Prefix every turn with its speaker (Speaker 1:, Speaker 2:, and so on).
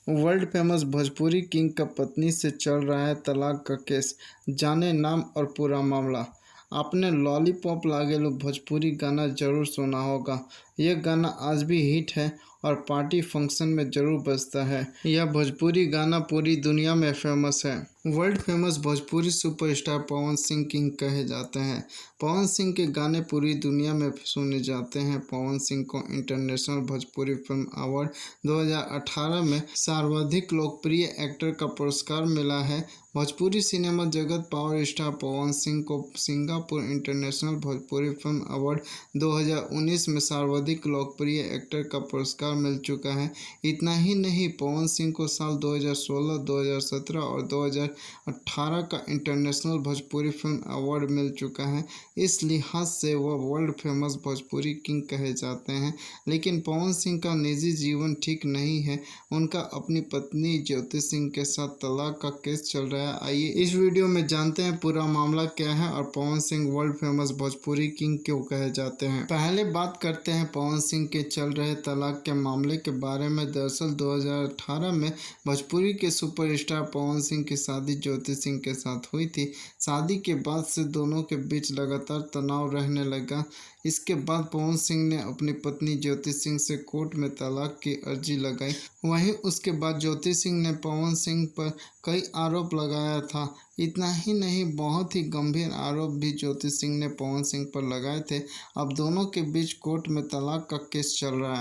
Speaker 1: World famous Bhojpuri king का पत्नी से चल रहा है तलाक का केस। जाने नाम और पूरा मामला। आपने लॉलीपॉप लागे लो भोजपुरी गाना जरूर सुना होगा। यह गाना आज भी हिट है और पार्टी फंक्शन में जरूर बजता है। यह भोजपुरी गाना पूरी दुनिया में फेमस है। World famous Bhojpuri superstar Pawan Singh king कहे जाते हैं। पवन सिंह के गाने पूरी दुनिया में सुने जाते हैं। पवन सिंह को इंटरनेशनल भोजपुरी फिल्म अवार्ड 2018 में सर्वाधिक लोकप्रिय एक्टर का पुरस्कार मिला है। भोजपुरी सिनेमा जगत पावर स्टार पवन सिंह को Singapore international Bhojpuri film award 2019 में सर्वाधिक लोकप्रिय एक्टर का पुरस्कार मिल चुका है। इतना ही नहीं, पवन सिंह को साल 2016, 2017 और 2018 का इंटरनेशनल भोजपुरी फिल्म अवार्ड मिल चुका है। इस लिहाज से वह वर्ल्ड फेमस भोजपुरी किंग कहे जाते हैं। लेकिन पवन सिंह का निजी जीवन ठीक नहीं है। उनका अपनी पत्नी ज्योति सिंह के साथ तलाक का केस चल रहा है। आइए इस वीडियो में जानते हैं पूरा मामला क्या है और Pawan Singh world famous Bhojpuri king क्यों कहे जाते हैं। पहले बात करते हैं पवन सिंह के चल रहे तलाक के मामले के बारे में। दरअसल 2018 में भोजपुरी के सुपरस्टार पवन सिंह की शादी ज्योति सिंह के साथ हुई थी। शादी के बाद से दोनों के बीच लगातार तनाव रहने लगा। इसके बाद पवन सिंह ने अपनी पत्नी ज्योति सिंह से कोर्ट में तलाक की अर्जी लगाई। वहीं उसके बाद ज्योति सिंह ने पवन सिंह पर कई आरोप लगाया था। इतना ही नहीं, बहुत ही गंभीर आरोप भी ज्योति सिंह ने पवन सिंह पर लगाए थे। अब दोनों के बीच कोर्ट में तलाक का केस चल रहा है।